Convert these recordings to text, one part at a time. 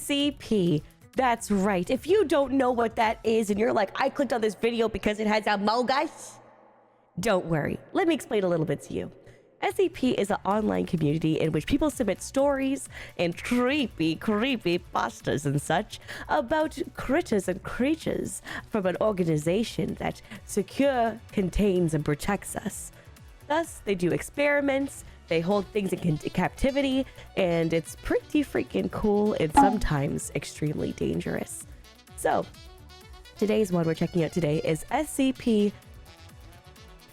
SCP. That's right. If you don't know what that is and you're like, I clicked on this video because it has Among Us, don't worry. Let me explain a little bit to you. SCP is an online community in which people submit stories and creepy pastas and such about critters and creatures from an organization that secure, contains, and protects us. Thus, they do experiments, they hold things in captivity, and it's pretty freaking cool and sometimes extremely dangerous. So, today's one we're checking out today is SCP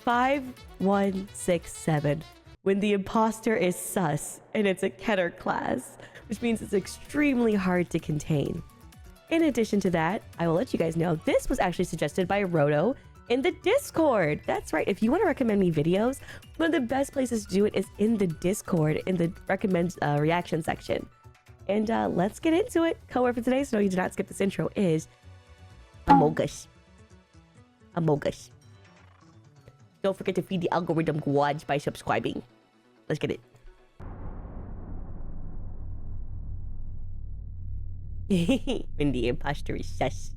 5167, when the imposter is sus, and it's a Keter class, which means it's extremely hard to contain. In addition to that, I will let you guys know this was actually suggested by Roto in the Discord. That's right. If you want to recommend me videos, one of the best places to do it is in the Discord, in the recommend reaction section. And let's get into it. Code word for today, so you do not skip this intro, is Among Us. Among Us. Don't forget to feed the algorithm gods by subscribing. Let's get it. When the imposter is sus.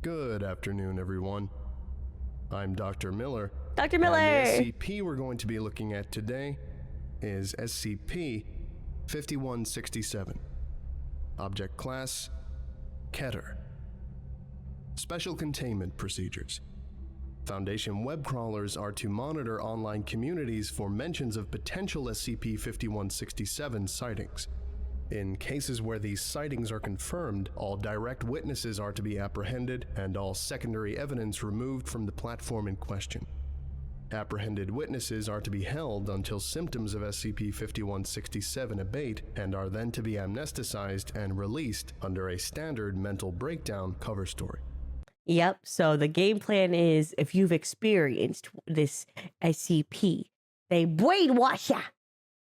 Good afternoon, everyone. I'm Dr. Miller. Dr. Miller! And the SCP we're going to be looking at today is SCP 5167. Object Class, Keter. Special Containment Procedures. Foundation web crawlers are to monitor online communities for mentions of potential SCP-5167 sightings. In cases where these sightings are confirmed, all direct witnesses are to be apprehended and all secondary evidence removed from the platform in question. Apprehended witnesses are to be held until symptoms of SCP-5167 abate and are then to be amnesticized and released under a standard mental breakdown cover story. Yep, so the game plan is if you've experienced this SCP, they brainwash ya.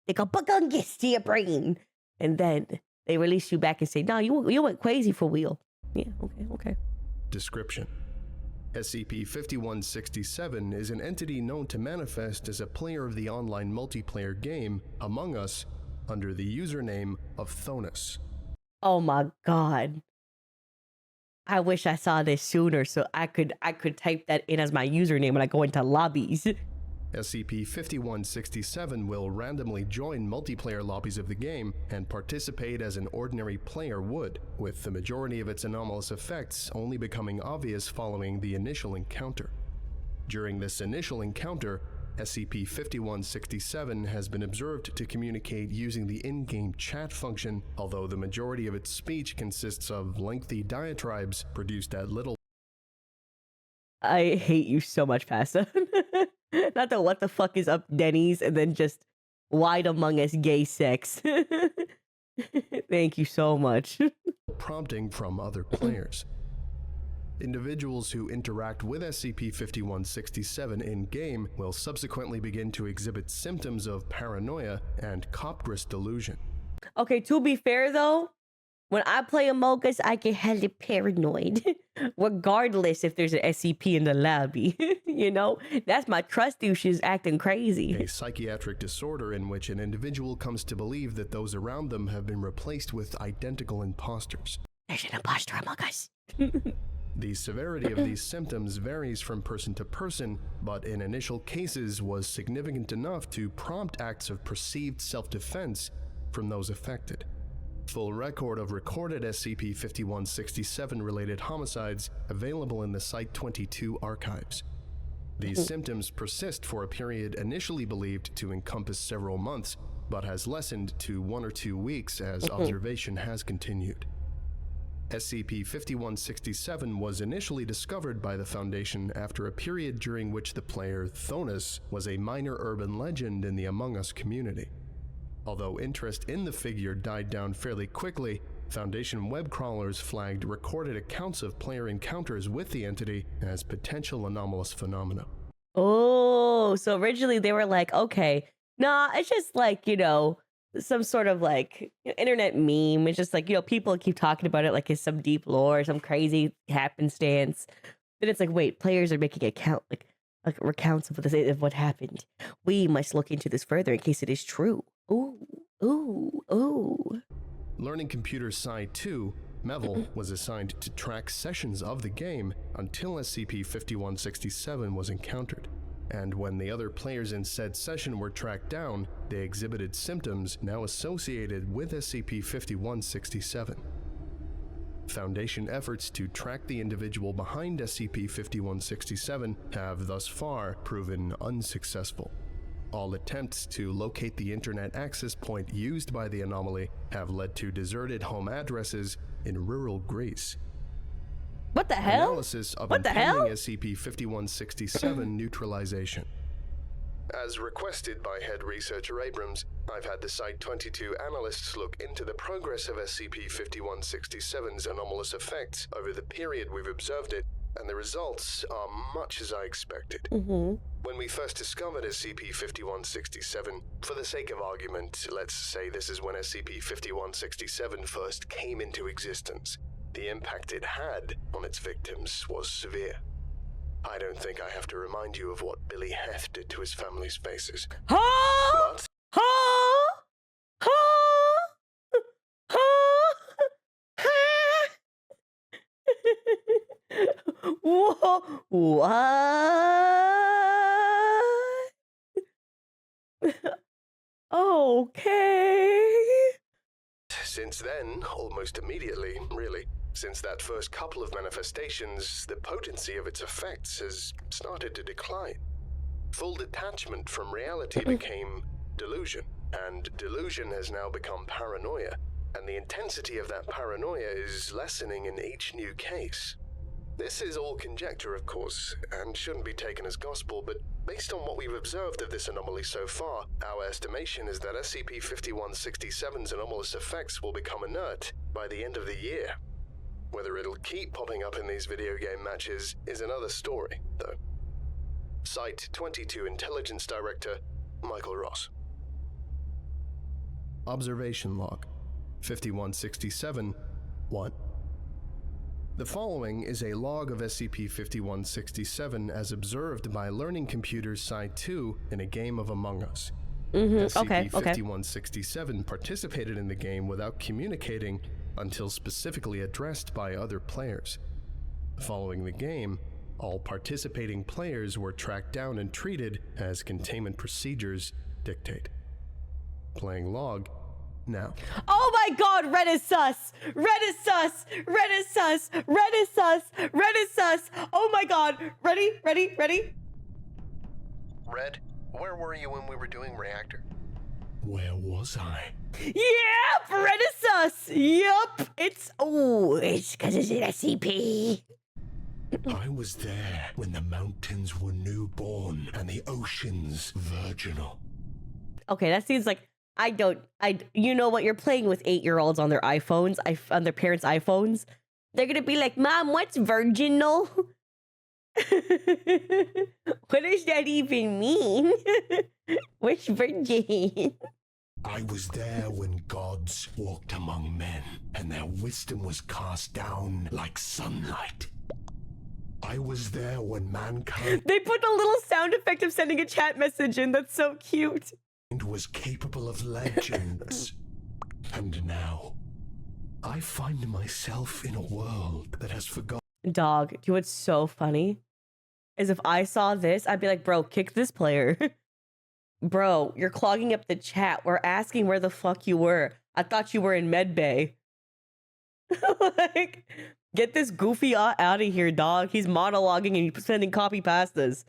They go bugungus to your brain. And then they release you back and say, no, you went crazy for real. Yeah, okay. Description. SCP-5167 is an entity known to manifest as a player of the online multiplayer game Among Us under the username of Thonus. Oh my god. I wish I saw this sooner so I could type that in as my username when I go into lobbies. SCP-5167 will randomly join multiplayer lobbies of the game and participate as an ordinary player would, with the majority of its anomalous effects only becoming obvious following the initial encounter. During this initial encounter, SCP-5167 has been observed to communicate using the in-game chat function, although the majority of its speech consists of lengthy diatribes produced at little. I hate you so much, Pasta. Not the what the fuck is up Denny's and then just wide Among Us gay sex. Thank you so much. Prompting from other players. Individuals who interact with SCP-5167 in-game will subsequently begin to exhibit symptoms of paranoia and copgress delusion. Okay, to be fair though, when I play Among Us, I get hella paranoid. Regardless if there's an SCP in the lobby. You know? That's my trust issues acting crazy. A psychiatric disorder in which an individual comes to believe that those around them have been replaced with identical imposters. There's an imposter among us. The severity of these symptoms varies from person to person, but in initial cases was significant enough to prompt acts of perceived self-defense from those affected. Full record of recorded SCP-5167 related homicides available in the Site-22 archives. These symptoms persist for a period initially believed to encompass several months, but has lessened to 1 or 2 weeks as observation has continued. SCP-5167 was initially discovered by the Foundation after a period during which the player Thonus was a minor urban legend in the Among Us community. Although interest in the figure died down fairly quickly, Foundation web crawlers flagged recorded accounts of player encounters with the entity as potential anomalous phenomena. Oh, so originally they were like, okay, nah, it's just like, you know, some sort of like internet meme. It's just like, you know, people keep talking about it like it's some deep lore, some crazy happenstance. Then it's like, wait, players are making account, like recounts of what happened. We must look into this further in case it is true. Ooh, ooh, ooh. Learning Computer Side 2, Melville was assigned to track sessions of the game until SCP-5167 was encountered. And when the other players in said session were tracked down, they exhibited symptoms now associated with SCP-5167. Foundation efforts to track the individual behind SCP-5167 have thus far proven unsuccessful. All attempts to locate the internet access point used by the anomaly have led to deserted home addresses in rural Greece. What the hell? Analysis of What the hell? SCP-5167 neutralization. As requested by Head Researcher Abrams, I've had the Site-22 analysts look into the progress of SCP-5167's anomalous effects over the period we've observed it, and the results are much as I expected. When we first discovered SCP-5167, for the sake of argument, let's say this is when SCP-5167 first came into existence. The impact it had on its victims was severe. I don't think I have to remind you of what Billy Heth did to his family's faces. Huh? But Huh? Huh? Huh? Whoa. What? Okay. since then, almost immediately, really, since that first couple of manifestations, the potency of its effects has started to decline. Full detachment from reality became delusion, and delusion has now become paranoia, and the intensity of that paranoia is lessening in each new case. This is all conjecture, of course, and shouldn't be taken as gospel, but based on what we've observed of this anomaly so far, our estimation is that SCP-5167's anomalous effects will become inert by the end of the year. Whether it'll keep popping up in these video game matches is another story, though. Site-22 Intelligence Director, Michael Ross. Observation Log 5167-1. The following is a log of SCP-5167 as observed by Learning Computers Site-2 in a game of Among Us. SCP-5167 participated in the game without communicating until specifically addressed by other players. Following the game, all participating players were tracked down and treated as containment procedures dictate. Playing log now. Oh my god, red is sus! Red is sus! Red is sus! Red is sus! Red is sus! Oh my god! Ready? Ready? Ready? Red, where were you when we were doing reactor? Where was I? Yep! Red is sus! Yup! It's because it's an SCP. I was there when the mountains were newborn and the oceans virginal. Okay, that seems like you know what, you're playing with 8-year-olds on their iPhones, on their parents' iPhones. They're gonna be like, Mom, what's virginal? What does that even mean? Which virgin? I was there when gods walked among men and their wisdom was cast down like sunlight. I was there when mankind They put a little sound effect of sending a chat message in. That's so cute. was capable of legends. And now, I find myself in a world that has forgotten. Dog, do you know what's so funny? Is if I saw this, I'd be like, bro, kick this player. Bro, you're clogging up the chat. We're asking where the fuck you were. I thought you were in medbay. Like, get this goofy out of here, dog. He's monologuing and he's sending copy pastas.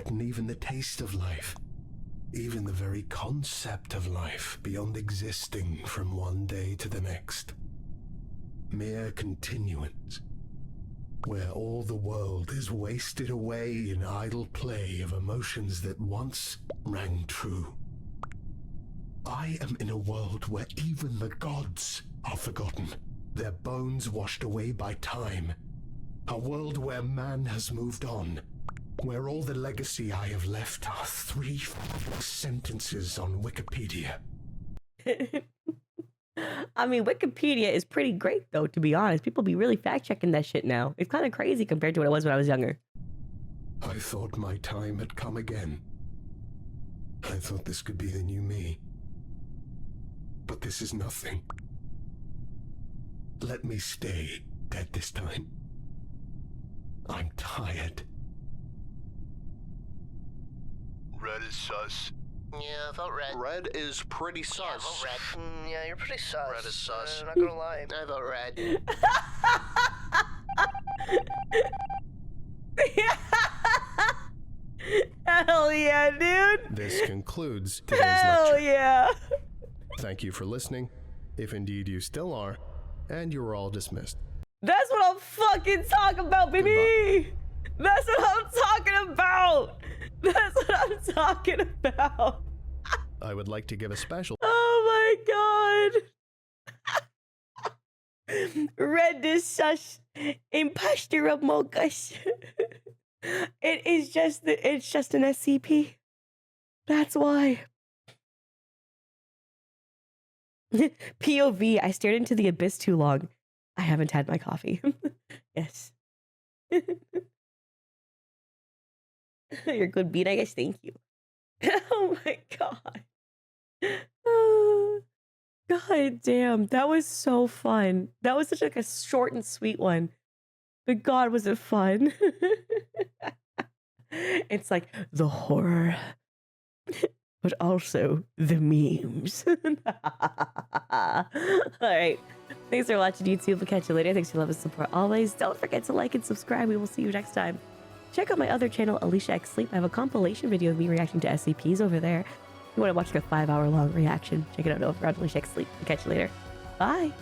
And even the taste of life, even the very concept of life beyond existing from one day to the next. Mere continuance, where all the world is wasted away in idle play of emotions that once rang true. I am in a world where even the gods are forgotten, their bones washed away by time. A world where man has moved on, where all the legacy I have left are 3 sentences on Wikipedia. I mean, Wikipedia is pretty great, though, to be honest. People be really fact-checking that shit now. It's kind of crazy compared to what it was when I was younger. I thought my time had come again. I thought this could be the new me. But this is nothing. Let me stay dead this time. I'm tired. Red is sus. Yeah, vote red. Red is pretty sus. Yeah, vote red. Yeah, you're pretty sus. Red is sus. Not gonna lie. I vote red. Hell yeah, dude. This concludes today's Hell lecture. yeah. Thank you for listening, if indeed you still are, and you are all dismissed. That's what I'm fucking talking about, baby. That's what I'm talking about. That's what I'm talking about. I would like to give a special Oh my god. Red is such imposter among us. It's just an SCP. That's why. POV, I stared into the abyss too long. I haven't had my coffee. Yes. You're a good beat, I guess. Thank you. Oh my god. God damn, that was so fun. That was such like a short and sweet one. But God, was it fun? It's like the horror, but also the memes. All right. Thanks for watching YouTube. We'll catch you later. Thanks for your love and support always. Don't forget to like and subscribe. We will see you next time. Check out my other channel, Aliciaxlife. I have a compilation video of me reacting to SCPs over there. If you want to watch like a 5-hour long reaction, check it out over on Aliciaxlife. We'll catch you later. Bye.